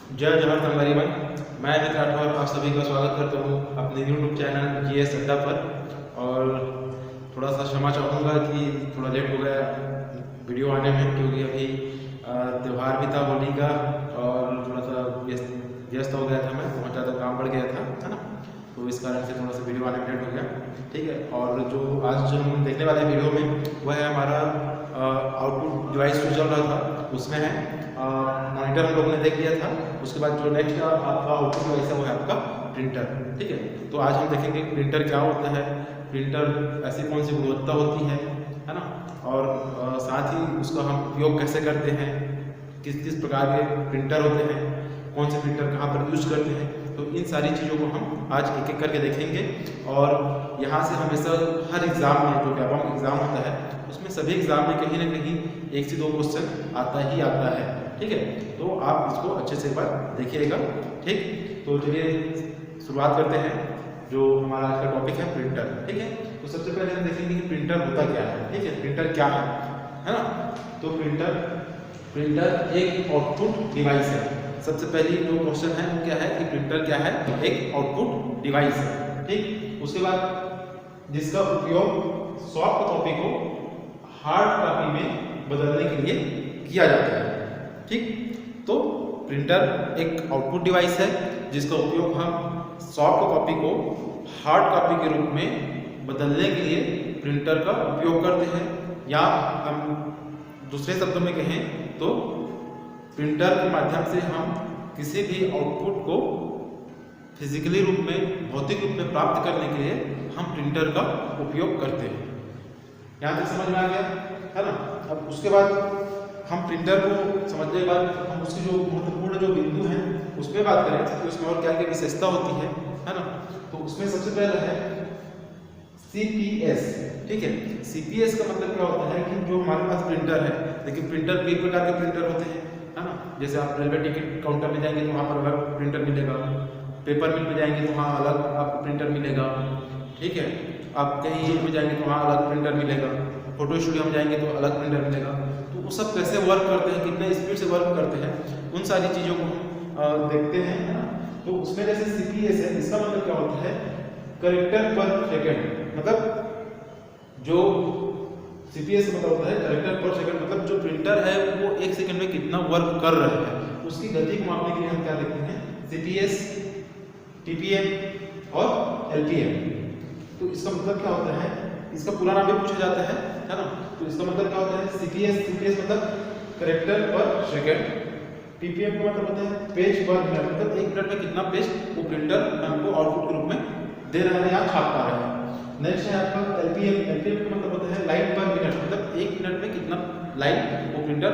जय जवाहर संगवारी भाई, मैं अमित राठौर आप सभी का स्वागत करता हूँ अपने यूट्यूब चैनल जीएस अड्डा पर। और थोड़ा सा क्षमा चाहूँगा कि थोड़ा लेट हो गया वीडियो आने में, क्योंकि अभी त्यौहार भी था होली का और थोड़ा सा व्यस्त हो गया था। मैं बहुत ज़्यादा काम बढ़ गया था, है ना, तो इस कारण से थोड़ा सा वीडियो आने में लेट हो गया। ठीक है, और जो आज हम देखने वाले वीडियो में वह है हमारा आउटपुट डिवाइस जो चल रहा था उसमें है मॉनिटर हम लोगों ने देख लिया था। उसके बाद जो नेक्स्ट आपका आउटपुट डिवाइस है वो है आपका प्रिंटर। ठीक है, तो आज हम देखेंगे प्रिंटर क्या होता है, प्रिंटर ऐसी कौन सी गुणवत्ता होती है ना, और साथ ही उसका हम उपयोग कैसे करते हैं, किस किस प्रकार के प्रिंटर होते हैं, कौन से प्रिंटर कहाँ पर यूज करते हैं। तो इन सारी चीज़ों को हम आज एक एक करके देखेंगे। और यहाँ से हमेशा हर एग्ज़ाम में जो व्यापक एग्ज़ाम होता है उसमें सभी एग्ज़ाम में कहीं ना कहीं 1 से 2 क्वेश्चन आता ही आता है। ठीक है, तो आप इसको अच्छे से एक बार देखिएगा। ठीक, तो चलिए शुरुआत करते हैं। जो हमारा आज का टॉपिक है प्रिंटर। ठीक है, तो सबसे पहले हम देखेंगे कि प्रिंटर होता क्या है। ठीक है, प्रिंटर क्या है ना। तो प्रिंटर एक आउटपुट डिवाइस है। सबसे पहली जो क्वेश्चन है वो क्या है कि प्रिंटर क्या है, एक आउटपुट डिवाइस है। ठीक, उसके बाद जिसका उपयोग सॉफ्ट कॉपी को हार्ड कॉपी में बदलने के लिए किया जाता है। ठीक, तो प्रिंटर एक आउटपुट डिवाइस है जिसका उपयोग हम सॉफ्ट कॉपी को हार्ड कॉपी के रूप में बदलने के लिए प्रिंटर का उपयोग करते हैं। या हम दूसरे शब्दों में कहें तो प्रिंटर के माध्यम से हम किसी भी आउटपुट को फिजिकली रूप में, भौतिक रूप में प्राप्त करने के लिए हम प्रिंटर का उपयोग करते हैं। यहाँ तक समझ में आ गया है ना। अब उसके बाद हम प्रिंटर को समझने के बाद हम उसकी जो महत्वपूर्ण जो बिंदु हैं उस पर बात करें कि उसमें और क्या क्या विशेषता होती है ना। तो उसमें सबसे पहले है CPS। ठीक है, CPS का मतलब क्या होता है कि जो हमारे पास प्रिंटर है, देखिए प्रिंटर कई प्रकार के प्रिंटर होते हैं, है ना। जैसे आप रेलवे टिकट काउंटर में जाएंगे तो वहाँ पर अलग प्रिंटर मिलेगा, पेपर मिल में जाएंगे तो वहाँ अलग आपको प्रिंटर मिलेगा। ठीक है, आप कहीं में जाएंगे तो वहाँ अलग प्रिंटर मिलेगा, फोटो स्टूडियो में जाएंगे तो अलग प्रिंटर मिलेगा। तो वो सब कैसे वर्क करते हैं, कितने स्पीड से वर्क करते हैं, उन सारी चीज़ों को हम देखते हैं, है ना। तो उसमें जैसे CPS है, इसका मतलब क्या होता है, कैरेक्टर पर सेकेंड। मतलब जो CPS मतलब होता है कैरेक्टर पर सेकेंड, मतलब जो प्रिंटर है वो 1 सेकेंड में कितना वर्क कर रहा है उसकी गति को मापने के लिए हम क्या देखते हैं, CPS, TPM और LPM। तो इसका मतलब क्या होता है, इसका पूरा नाम भी पूछा जाता है ना। तो इसका मतलब क्या होता है, CPS मतलब कैरेक्टर पर सेकेंड, TPM का मतलब होता है पेज पर मिनट, मतलब 1 मिनट में कितना पेज वो प्रिंटर हमको आउटपुट के रूप में दे रहा है या छाप पा रहा है। नेक्स्ट है आपका LPM का मतलब होता है लाइन पर मिनट, मतलब 1 मिनट में कितना लाइन वो प्रिंटर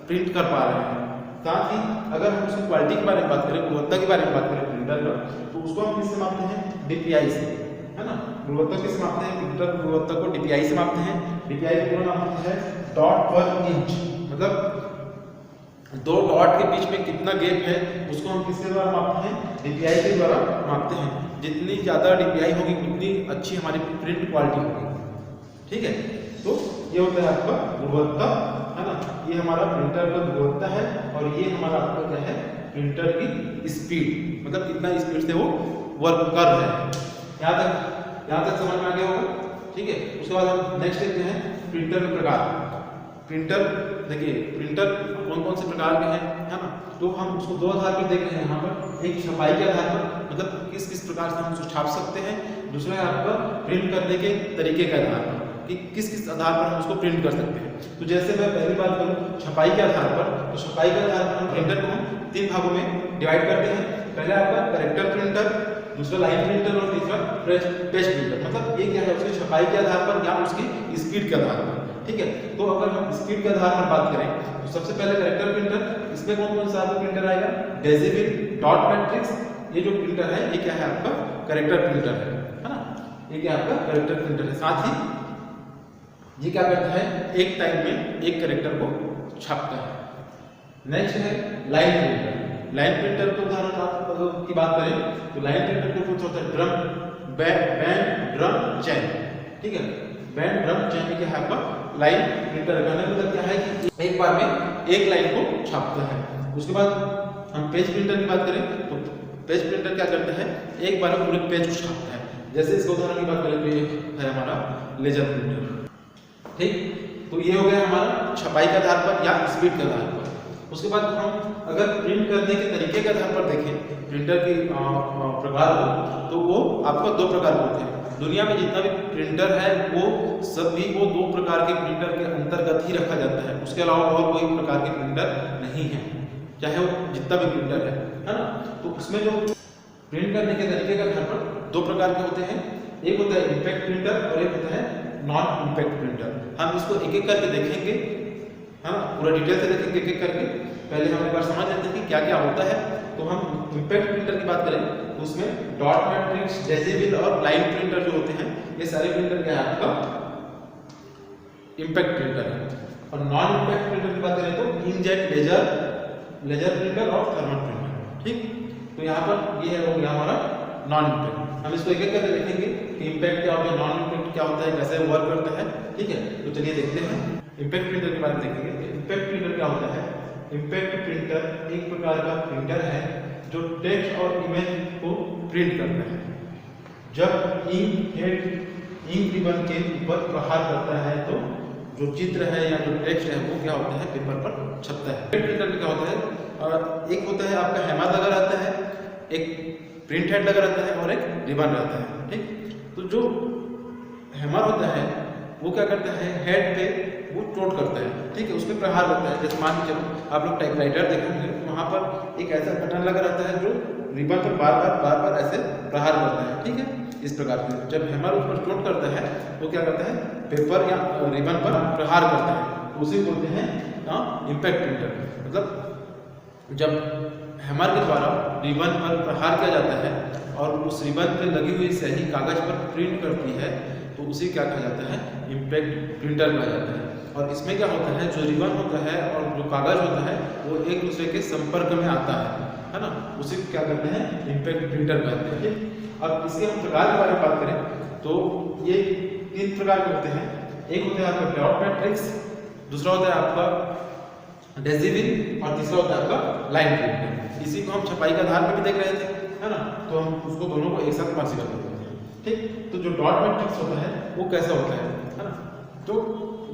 प्रिंट कर पा रहे हैं। साथ ही अगर हम उसकी क्वालिटी के बारे में बात करें, गुणवत्ता के बारे में बात करें प्रिंटर का, तो उसको हम किससे मापते हैं, DPI से, है ना। गुणवत्ता किससे मापते हैं, प्रिंटर की गुणवत्ता को DPI से मापते हैं। DPI का पूरा नाम होता है डॉट पर इंच, मतलब 2 डॉट के बीच में कितना गैप है उसको हम किसके द्वारा मापते हैं, DPI के द्वारा मापते हैं। जितनी ज़्यादा DPI होगी उतनी अच्छी हमारी प्रिंट क्वालिटी होगी। ठीक है, तो ये होता है आपका गुणवत्ता, है ना। ये हमारा प्रिंटर का गुणवत्ता है और ये हमारा आपका क्या है, प्रिंटर की स्पीड, मतलब कितना स्पीड से वो वर्क कर रहे हैं। यहाँ तक समझ में आ गया होगा। ठीक है, उसके बाद हम नेक्स्ट देखते हैं प्रिंटर के प्रकार। प्रिंटर देखिए, प्रिंटर कौन कौन से प्रकार के हैं, है ना। तो हम उसको 2 आधार पर देख रहे हैं यहाँ पर। एक छपाई के आधार पर, मतलब किस किस प्रकार से हम उसको छाप सकते हैं। दूसरा है आपका प्रिंट करने के तरीके के आधार पर, कि किस किस आधार पर हम उसको प्रिंट कर सकते हैं। तो जैसे मैं पहली बात करूँ छपाई के आधार पर, तो छपाई के आधार पर हम प्रिंटर को हम 3 भागों में डिवाइड करते हैं। पहले आपका कैरेक्टर प्रिंटर, दूसरा लाइन प्रिंटर और तीसरा पेज प्रिंटर। मतलब ये क्या है, उसकी छपाई के आधार पर या उसकी स्पीड के आधार पर। ठीक है, तो अगर हम स्पीड के आधार पर बात करें तो सबसे पहले कैरेक्टर प्रिंटर, इसमें कौन कौन सा आपका प्रिंटर आएगा, डेजिविल, डॉट मैट्रिक्स। ये जो प्रिंटर है ये क्या है, आपका कैरेक्टर प्रिंटर है ना। ये क्या आपका कैरेक्टर प्रिंटर है। साथ ही ये क्या करता है, एक टाइम में एक कैरेक्टर को छापता है। नेक्स्ट है लाइन प्रिंटर। लाइन प्रिंटर को उदाहरण की बात करें तो लाइन प्रिंटर को कुछ होता है ड्रम, बैंड, ड्रम, चैन। ठीक है, बैंड, ड्रम, चैन में क्या है आपका लाइन प्रिंटर। कहने का मतलब क्या है कि एक बार में एक लाइन को छापता है। उसके बाद हम पेज प्रिंटर की बात करें तो पेज प्रिंटर क्या करता है, एक बार में पूरे पेज को छापता है। जैसे इस उदाहरण की बात करें तो ये है हमारा लेजर प्रिंटर, ठीक। तो ये हो गया हमारा छपाई के आधार पर या स्पीड के आधार पर। उसके बाद हम अगर प्रिंट करने के तरीके के आधार पर देखें प्रिंटर की प्रकार को, तो वो आपको दो प्रकार के होते हैं। दुनिया में जितना भी प्रिंटर है वो सभी वो दो प्रकार के प्रिंटर के अंतर्गत ही रखा जाता है, उसके अलावा और कोई प्रकार के प्रिंटर नहीं है, चाहे वो जितना भी प्रिंटर है ना। तो उसमें जो प्रिंट करने के तरीके के आधार पर दो प्रकार के होते हैं, एक होता है इम्पैक्ट प्रिंटर और एक होता है नॉन इम्पैक्ट प्रिंटर। हम इसको एक एक करके देखेंगे, हाँ, पूरा डिटेल से देखेंगे एक एक करके। पहले हम एक बार समझ लेते हैं कि क्या क्या होता है। तो हम इम्पैक्ट प्रिंटर की बात करें तो उसमें डॉट मैट्रिक्स, डेसिबल और लाइन प्रिंटर जो होते हैं ये सारे प्रिंटर क्या है आपका इम्पैक्ट प्रिंटर है। और नॉन इम्पैक्ट प्रिंटर की बात करें तो इंकजेट, लेजर प्रिंटर और थर्मल प्रिंटर, ठीक। तो यहाँ पर ये हो गया हमारा नॉन इम्पैक्ट। हम इसको एक एक करके देखेंगे कि इम्पैक्ट क्या होता है, नॉन इम्पैक्ट क्या होता है, कैसे वर्क करता है, ठीक है। तो चलिए देखते हैं इम्पैक्ट प्रिंटर के बारे में देखेंगे। इम्पैक्ट प्रिंटर क्या होता है? इम्पैक्ट प्रिंटर एक प्रकार का प्रिंटर है जो टेक्स्ट और इमेज को प्रिंट करता है। जब इंक रिबन के ऊपर प्रहार करता है तो जो चित्र है या जो टेक्स्ट है वो क्या होता है, पेपर पर छपता है। प्रिंटर में क्या होता है, एक होता है आपका हैमर लगा रहता है, एक प्रिंट हेड लगा रहता है और एक रिबन रहता है, ठीक। तो जो हैमर होता है वो क्या करता है, हेड पे वो चोट करता है, ठीक है, उसमें प्रहार करता है। जैसे मान के चलो आप लोग टाइपराइटर देखेंगे तो वहाँ पर एक ऐसा बटन लगा रहता है जो रिबन पर बार बार ऐसे प्रहार करता है, ठीक है। इस प्रकार से जब हैमर उस पर चोट करता है तो क्या करता है, पेपर या रिबन पर प्रहार करता है, उसे बोलते हैं इम्पैक्ट प्रिंटर। मतलब जब हैमर के द्वारा रिबन पर प्रहार किया जाता है और उस रिबन पर लगी हुई स्याही कागज पर प्रिंट करती है तो उसे क्या कहा जाता है, इम्पैक्ट प्रिंटर कहा जाता है। और इसमें क्या होता है, जो रिबन होता है और जो कागज होता है वो एक दूसरे के संपर्क में आता है ना, उसे क्या कहते हैं, इम्पैक्ट प्रिंटर कहते हैं। अब इसके हम प्रकार के बारे में बात करें तो ये तीन प्रकार के होते हैं। एक होता है आपका डॉट मैट्रिक्स, दूसरा होता है आपका डेसिबल और तीसरा होता है आपका लाइन प्रिंटर। इसी को हम छपाई के आधार पर भी देख रहे थे, है ना। तो हम उसको दोनों को एक साथ कंसीडर करते हैं, ठीक। तो जो डॉट मैट्रिक्स होता है वो कैसा होता है ना। तो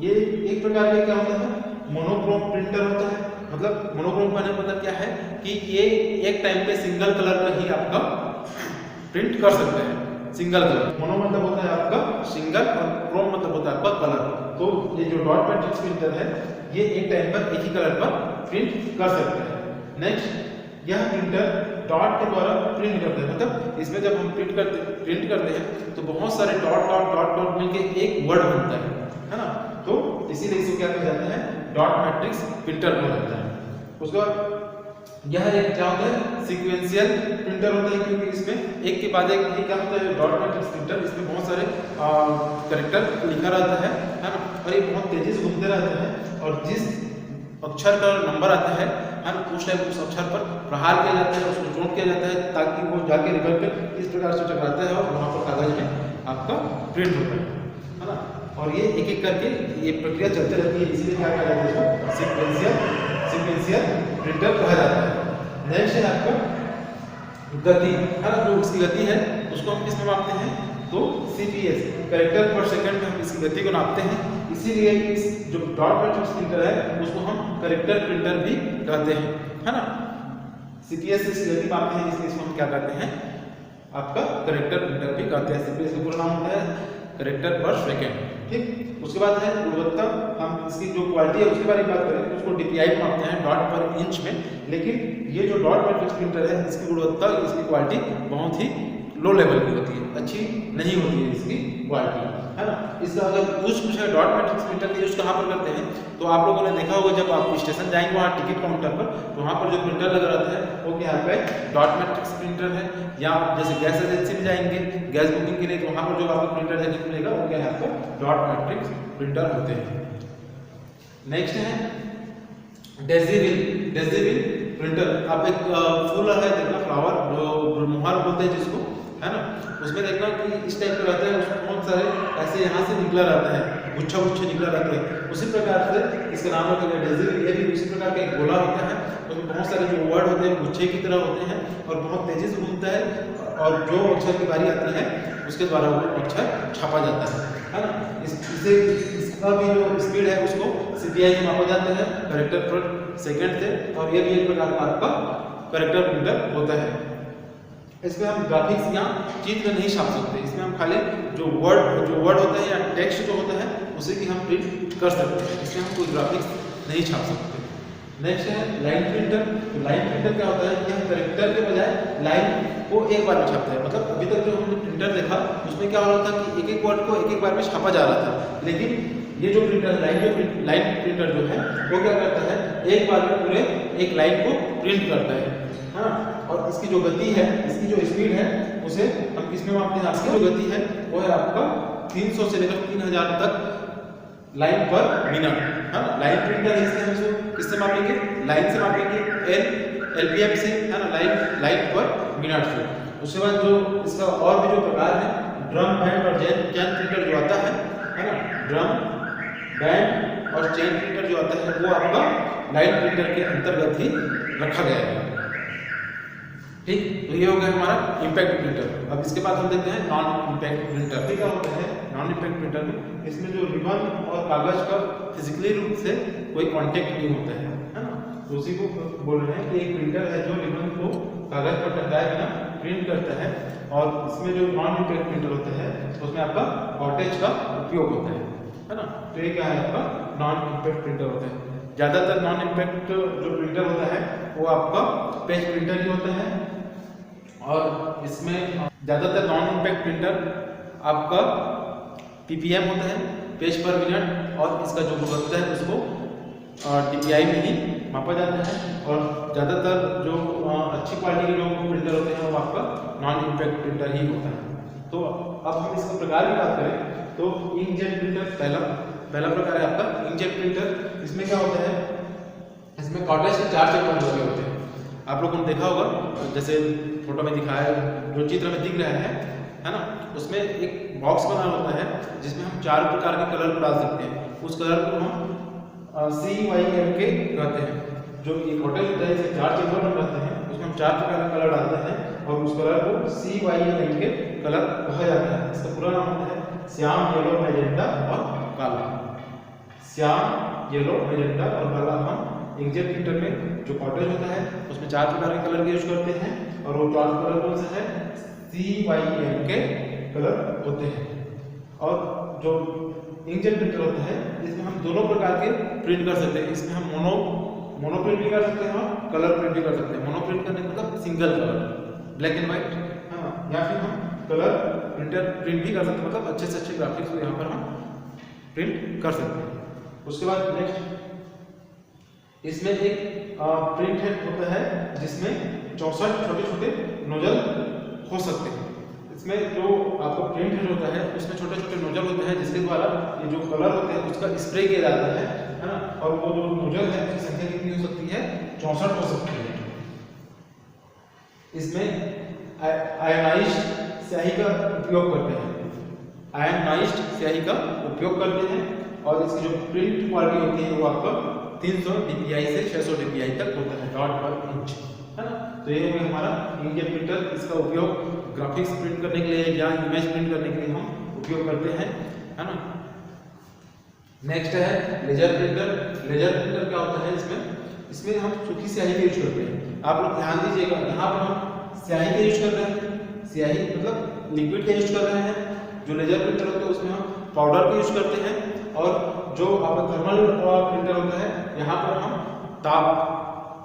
ये एक प्रकार का क्या होता है, मोनोक्रोम प्रिंटर होता है। मतलब मोनोक्रोम का मतलब क्या है कि ये एक टाइम पे सिंगल कलर का ही आपका प्रिंट कर सकते हैं, सिंगल कलर। मोनो मतलब होता है आपका सिंगल और क्रोम मतलब होता है आपका कलर। तो ये जो डॉट मैट्रिक्स प्रिंटर है ये एक टाइम पर एक ही कलर पर प्रिंट कर सकता है। नेक्स्ट, यह प्रिंटर डॉट के द्वारा प्रिंट करते हैं। मतलब इसमें जब हम प्रिंट करते हैं तो बहुत सारे डॉट डॉट डॉट डॉट मिलके एक वर्ड बनता है ना। तो इसीलिए इसको क्या कहा जाता है, डॉट मैट्रिक्स प्रिंटर कहा जाता है। उसके बाद यह एक क्या होता है, सीक्वेंशियल प्रिंटर होता है, क्योंकि इसमें एक के बाद एक ये क्या होता है, डॉट मैट्रिक्स प्रिंटर, इसमें बहुत सारे कैरेक्टर लिखा रहता है ना। और ये बहुत तेजी से घूमते रहते हैं और जिस अक्षर का नंबर आता है ना उस टाइम उस अक्षर पर प्रहार किया जाता है, उसको चोट किया जाता है ताकि वो जाके रिबन पे इस प्रकार से टकराता है और वहाँ पर कागज में आपका प्रिंट होता है ना। और ये एक एक करके ये प्रक्रिया चलती रहती है, इसलिए क्या कहा जाता है, इसको सीक्वेंशियल प्रिंटर कहा जाता है। नेक्स्ट है आपका गति, है ना। जो उसकी गति है उसको हम किस में मापते हैं, तो CPS, कैरेक्टर पर सेकंड में हम इसकी गति को नापते हैं। इसीलिए इस जो डॉट मैट्रिक्स प्रिंटर है उसको हम कैरेक्टर प्रिंटर भी कहते हैं, है ना। CPS से इसकी गति मापते हैं, इसलिए इसको हम क्या कहते हैं, आपका कैरेक्टर प्रिंटर भी कहते हैं। CPS का पूरा नाम होता है कैरेक्टर पर सेकंड, ठीक। उसके बाद है गुणवत्ता। हम इसकी जो क्वालिटी है उसके बारे में बात करें तो उसको DPI में मापते हैं, डॉट पर इंच में। लेकिन ये जो डॉट मैट्रिक्स प्रिंटर है इसकी गुणवत्ता, इसकी क्वालिटी बहुत ही लो लेवल की होती है, अच्छी नहीं होती है इसकी क्वालिटी, है ना। इसका अगर यूज पूछे डॉट मैट्रिक्स प्रिंटर का यूज कहाँ पर करते हैं, तो आप लोगों ने देखा होगा जब आप स्टेशन जाएंगे वहाँ टिकट काउंटर पर, तो वहाँ पर जो प्रिंटर लगा रहता है वो क्या है, डॉट मैट्रिक्स प्रिंटर है। या आप जैसे गैस एजेंसी में जाएंगे गैस बुकिंग के लिए, तो वहाँ पर जो आपको प्रिंटर देखने को मिलेगा वो क्या है, आपका डॉट मैट्रिक्स प्रिंटर होते हैं। नेक्स्ट है डेसिबल प्रिंटर। आप एक फूल है देखना, फ्लावर, जो मोहर बोलते हैं जिसको, है ना, उसमें देखना कि इस टाइप का रहता है, उसमें बहुत सारे ऐसे यहाँ से निकला रहता है, गुच्छा गुच्छे निकला रहता है। उसी प्रकार से इसका नाम रखा गया एडहेसिव। ये भी उसी प्रकार का एक गोला होता है, उसमें बहुत सारे जो वर्ड होते हैं गुच्छे की तरह होते हैं और बहुत तेजी से घूमता है, और जो अक्षर की बारी आती है उसके द्वारा वो अक्षर छापा जाता है ना। इससे इसका भी जो स्पीड है उसको CPI से मापा जाता है, कैरेक्टर पर सेकंड से, और ये भी एक प्रकार का आपका कैरेक्टर प्रिंटर होता है। इसमें हम ग्राफिक्स या चित्र नहीं छाप सकते, इसमें हम खाली जो वर्ड होता है या टेक्स्ट जो होता है उसे भी हम प्रिंट कर सकते हैं, इसमें हम कोई ग्राफिक्स नहीं छाप सकते। नेक्स्ट है लाइन प्रिंटर। तो लाइन प्रिंटर क्या होता है कि हम कैरेक्टर के बजाय लाइन को एक बार में छापते हैं। मतलब अभी तक जो हमने प्रिंटर देखा उसमें क्या हो रहा था कि एक एक वर्ड को एक एक बार में छापा जा रहा था, लेकिन ये जो प्रिंटर लाइन प्रिंटर जो है वो क्या करता है, एक बार में पूरे एक लाइन को प्रिंट करता है, हाँ। और इसकी जो गति है, इसकी जो स्पीड है उसे हम किसमें मापते हैं, इसकी जो गति है वो है आपका 300 से लेकर 3000 तक लाइन पर मिनट, हाँ। लाइन प्रिंटर है, इससे हम इसको किससे मापेंगे, लाइन से मापेंगे, LPM से, है ना, लाइन पर मिनट से। उसके बाद जो इसका और भी जो प्रकार है, ड्रम बैंड और चेन प्रिंटर जो आता है ना, ड्रम बैंड और चेन प्रिंटर जो आता है वो आपका लाइन प्रिंटर के अंतर्गत ही रखा गया है, ठीक। तो ये हो गया हमारा इम्पैक्ट प्रिंटर। अब इसके बाद हम देखते हैं नॉन इम्पैक्ट प्रिंटर। क्या होता है नॉन इम्पैक्ट प्रिंटर में, इसमें जो रिबन और कागज का फिजिकली रूप से कोई कांटेक्ट नहीं होता है ना। तो उसी को बोल रहे हैं कि एक प्रिंटर है जो रिबन को कागज पर टकराए बिना प्रिंट करता है। और इसमें जो नॉन इम्पैक्ट प्रिंटर होता है उसमें आपका कॉटेज का उपयोग होता है ना। तो ये क्या है, आपका नॉन इम्पैक्ट प्रिंटर होता है। ज़्यादातर नॉन इम्पैक्ट जो प्रिंटर होता है वो आपका पेज प्रिंटर ही होता है, और इसमें ज़्यादातर नॉन इम्पैक्ट प्रिंटर आपका PPM होता है, पेज पर मिनट, और इसका जो गुणवत्ता है उसको DPI में ही मापा जाता है। और ज़्यादातर जो अच्छी क्वालिटी के जो प्रिंटर होते हैं वो आपका नॉन इम्पैक्ट प्रिंटर ही होता है। तो अब हम इसका प्रकार की बात करें तो इंकजेट प्रिंटर पहला प्रकार है आपका इंकजेट प्रिंटर। इसमें क्या होता है, इसमें कॉटेज के 4 चेंबर लगे होते हैं। आप लोगों ने देखा होगा, जैसे फोटो में दिखाया जो चित्र में दिख रहा है ना, उसमें एक बॉक्स बना होता है जिसमें हम 4 प्रकार के कलर डाल सकते हैं। उस कलर को हम CYMK कहते हैं। जो ये कॉटेज होता है इसमें 4 चेंबर रहते हैं, उसमें हम 4 प्रकार का कलर डालते हैं और उस कलर को CYMK कलर कहा जाता है। इसका पूरा नाम होता है श्याम, येलो, मैजेंटा और काला। श्याम, येलो, मैजेंटा और काला हम इंकजेट प्रिंटर में जो कॉटेज होता है उसमें 4 प्रकार के कलर यूज करते हैं, और वो 4 कलर कौन से हैं, CYMK कलर होते हैं। और जो इंकजेट प्रिंटर होता है इसमें हम दोनों प्रकार के प्रिंट कर सकते हैं। इसमें हम मोनो प्रिंट भी कर सकते हैं और कलर प्रिंट भी कर सकते हैं। मोनो प्रिंट करने का मतलब single colour, black and white, हाँ। या फिर हम कलर प्रिंट भी कर सकते हैं, मतलब अच्छे से अच्छे ग्राफिक्स को यहाँ पर हम प्रिंट कर सकते हैं। उसके बाद नेक्स्ट इसमें एक प्रिंट हेड होता है जिसमें 64 छोटे छोटे नोजल हो सकते हैं। इसमें जो आपका प्रिंट हेड होता है उसमें छोटे छोटे नोजल होते हैं जिसके द्वारा ये जो कलर होते हैं उसका स्प्रे किया जाता है ना। और वो जो नोजल है उसकी संख्या कितनी हो सकती है, 64 हो सकती है। इसमें आयनाइज्ड स्याही का उपयोग करते हैं, आयनाइज्ड स्याही का उपयोग करते हैं। और इसकी जो प्रिंट क्वालिटी होती है वो आपका 300 DPI से 600 DPI तक होता है, डॉट पर इंच, है ना। तो ये हो गया हमारा इंकजेट प्रिंटर। इसका उपयोग ग्राफिक्स प्रिंट करने के लिए या इमेज प्रिंट करने के लिए हम उपयोग करते हैं, है ना। नेक्स्ट है लेजर प्रिंटर। लेजर प्रिंटर क्या होता है, इसमें हम सूखी स्याही का यूज करते हैं। आप लोग ध्यान दीजिएगा, यहाँ पर हम स्याही का यूज कर रहे हैं, स्याही मतलब लिक्विड का यूज कर रहे हैं। जो लेजर प्रिंटर होता है उसमें हम पाउडर का यूज करते हैं। और जो आपका थर्मल प्रिंटर होता है यहाँ पर हम ताप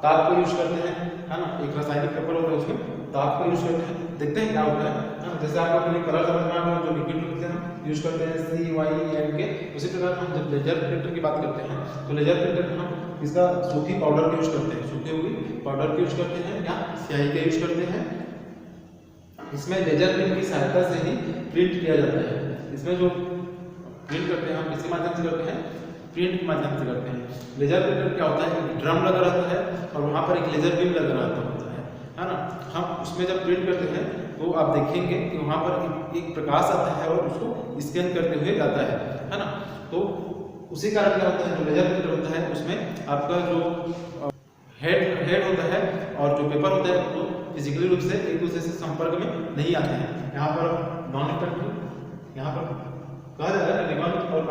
का यूज करते हैं, है ना। एक रासायनिक पेपर होता है उसमें ताप का यूज करते हैं। देखते हैं क्या होता है ना। जैसे आप लोग कलर समझना है जो लिक्विड हम यूज करते हैं CYMK, उसी प्रकार हम जब लेजर प्रिंटर की बात करते हैं तो लेजर प्रिंटर में हम इसका सूखी पाउडर का यूज करते हैं, सूखी हुई पाउडर का यूज करते हैं या स्याही का यूज करते हैं। इसमें लेजर पेन की सहायता से ही प्रिंट किया जाता है। इसमें जो प्रिंट करते हैं हम किसी माध्यम से करते हैं, प्रिंट के माध्यम से करते हैं। लेजर प्रिंटर क्या होता है, एक ड्रम लगा रहता है और वहाँ पर एक लेजर बीम लगा रहता है ना। हम उसमें जब प्रिंट करते हैं तो आप देखेंगे कि वहाँ पर एक प्रकाश आता है और उसको स्कैन करते हुए जाता है ना। तो उसी कारण क्या होता है, जो लेजर प्रिंटर होता है उसमें आपका जो हेड होता है और जो पेपर होता है वो फिजिकली रूप से एक दूसरे से संपर्क में नहीं आते हैं। यहाँ पर नॉन कंडक्टिव, यहाँ पर कहा जा रहा है रिबन और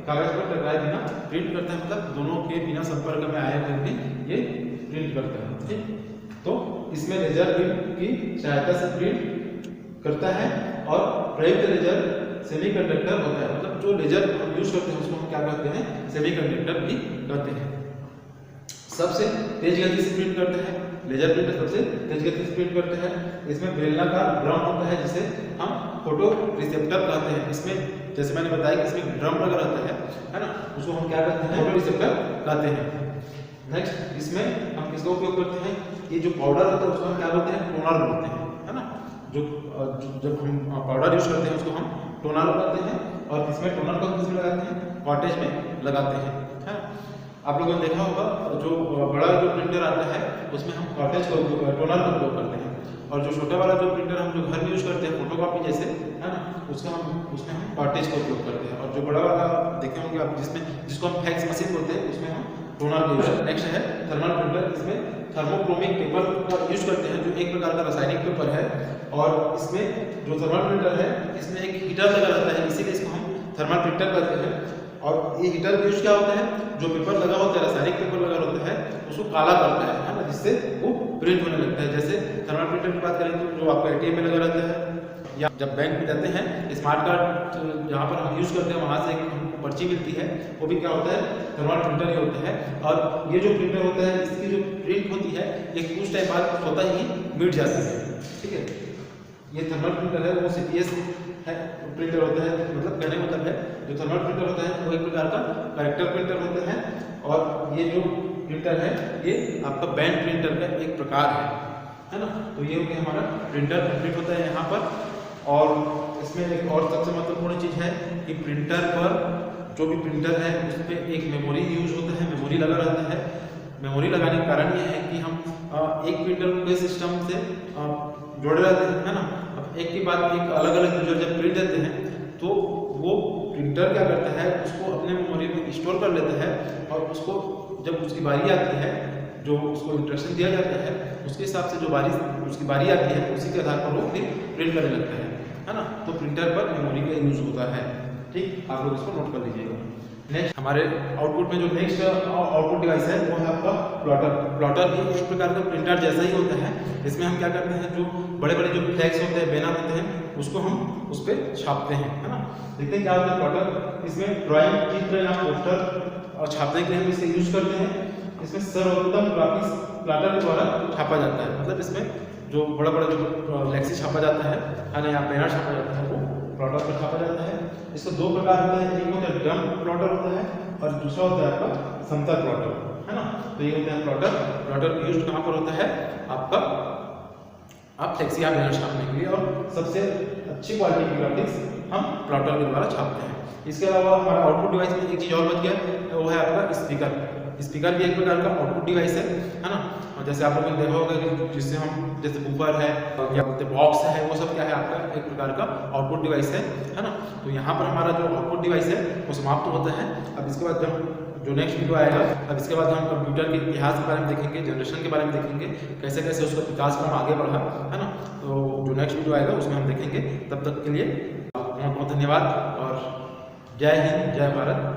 कागज पर टकराए बिना प्रिंट करता है, मतलब दोनों के बिना संपर्क में आए हुए भी ये प्रिंट करता है। ठीक, तो इसमें लेजर प्रिंट की सहायता से प्रिंट करता है और प्रयुक्त लेजर सेमीकंडक्टर होता है, मतलब जो लेजर हम यूज करते हैं उसको हम क्या कहते हैं, सेमीकंडक्टर भी कहते हैं। सबसे तेज गति से प्रिंट करते हैं, लेजर प्रिंटर सबसे तेज गति से प्रिंट करते हैं। इसमें बेलनाकार ड्रम होता है जिसे हम फोटो रिसेप्टर कहते हैं। इसमें जैसे मैंने बताया कि इसमें ड्रम लगा रहता है ना, उसको हम क्या कहते हैं, फोटो रिसेप्टर कहते हैं। नेक्स्ट इसमें हम किसका उपयोग करते हैं, ये जो पाउडर होता है उसको हम क्या बोलते हैं, टोनर बोलते हैं, है ना। जो जब हम पाउडर यूज करते हैं उसको हम टोनर लगाते हैं, और इसमें टोनर को हम किसमें लगाते हैं, कॉटेज में लगाते हैं, है ना। आप लोगों ने देखा होगा जो बड़ा जो प्रिंटर आता है उसमें हम कॉटेज का टोनर का उपयोग करते हैं, और जो छोटा वाला जो प्रिंटर हम जो घर में यूज करते हैं फोटोकॉपी जैसे, है ना, उसमें हम कॉटेज का उपयोग करते हैं। और जो बड़ा वाला देखे होंगे आप जिसको हम फैक्स मशीन बोलते हैं उसमें हम टोनर का यूज। नेक्स्ट है थर्मल प्रिंटर, इसमें थर्मोक्रोमिक पेपर का यूज करते हैं जो एक प्रकार का रासायनिक पेपर है, और इसमें जो थर्मल प्रिंटर है इसमें एक हीटर लगा रहता है, इसीलिए इसको हम थर्मल प्रिंटर कहते हैं। और ये हीटर का यूज क्या होता है, जो पेपर लगा होता है, रासायनिक पेपर लगा होता है, उसको काला करता है ना, जिससे वो प्रिंट होने लगता है। जैसे थर्मल प्रिंटर की बात करें तो जो आपका एटीएम में लगा रहता है, या जब बैंक में जाते हैं स्मार्ट कार्ड जहाँ पर हम यूज करते हैं वहाँ से हमको पर्ची मिलती है, वो भी क्या होता है, थर्मल प्रिंटर ही होता है। और ये जो प्रिंटर होता है इसकी जो प्रिंट होती है ये कुछ टाइम बाद स्वतः ही मिट जाती है। ठीक है, ये थर्मल प्रिंटर है, वो सीपीएस है प्रिंटर होता है, मतलब कहने का मतलब है जो थर्मल प्रिंटर होता है वो एक प्रकार का करेक्टर प्रिंटर होता है, और ये जो प्रिंटर है ये आपका बैंड प्रिंटर का एक प्रकार है ना। तो ये हो गया हमारा प्रिंटर कंप्लीट होता है यहाँ पर। और इसमें एक और सबसे महत्वपूर्ण चीज़ है कि प्रिंटर पर जो भी प्रिंटर है उस पर एक मेमोरी यूज होता है, मेमोरी लगा रहता है। मेमोरी लगाने का कारण ये है कि हम एक प्रिंटर के सिस्टम से जोड़े रहते हैं, है ना। अब एक के बाद एक अलग अलग यूजर जब प्रिंट देते हैं तो वो प्रिंटर क्या करता है, उसको अपने मेमोरी में स्टोर कर लेता है, और उसको जब उसकी बारी आती है, जो उसको इंस्ट्रक्शन दिया जाता है उसके हिसाब से जो उसकी बारी आती है उसी के आधार पर वो फिर प्रिंट करने लगता है ना। तो प्रिंटर पर मेमोरी का यूज होता है। ठीक, आप लोग इसको नोट कर लीजिएगा। नेक्स्ट हमारे आउटपुट में जो नेक्स्ट आउटपुट डिवाइस है वो है आपका प्लॉटर। प्लॉटर भी एक प्रकार का प्रिंटर जैसा ही होता है। इसमें हम क्या करते हैं, जो बड़े बड़े जो फ्लैक्स होते हैं, बैनर होते हैं, उसको हम उस पर छापते हैं, है ना। देखते हैं क्या होता है प्लॉटर, इसमें ड्राइंग, चित्र या पोस्टर और छापने के लिए हम इसे यूज करते हैं। इसमें सर्वोत्तम ग्राफिक्स प्लॉटर के द्वारा छापा जाता है, मतलब इसमें जो बड़ा बड़ा जो फ्लैक्सी छापा जाता है ना, या बैनर छापा जाता है वो प्लॉटर पर छापा जाता है। इसका दो प्रकार होता है, एक होता है ड्रम प्लॉटर होता है और दूसरा होता है आपका समतल प्लॉटर, है ना। तो ये होता है प्लॉटर। प्लॉटर यूज कहाँ पर होता है आपका, आप फ्लैक्सी या बैनर छापने के लिए, और सबसे अच्छी क्वालिटी की ग्राफिक्स हम प्लॉटर के द्वारा छापते हैं। इसके अलावा हमारा आउटपुट डिवाइस में एक चीज़ और बच गया, वो है आपका स्पीकर। स्पीकर भी एक प्रकार का आउटपुट डिवाइस है ना। और जैसे आप लोगों ने देखा होगा कि जिससे हम जैसे बूफर है या बॉक्स है, वो सब क्या है आपका एक प्रकार का आउटपुट डिवाइस है ना। तो यहाँ पर हमारा जो आउटपुट डिवाइस है वो समाप्त होता है। अब इसके बाद जो नेक्स्ट वीडियो आएगा, अब इसके बाद हम कंप्यूटर के इतिहास के बारे में देखेंगे, जनरेशन के बारे में देखेंगे, कैसे कैसे उसका विकास क्रम आगे बढ़ा, है ना। तो जो नेक्स्ट वीडियो आएगा उसमें हम देखेंगे। तब तक के लिए बहुत बहुत धन्यवाद, और जय हिंद, जय भारत।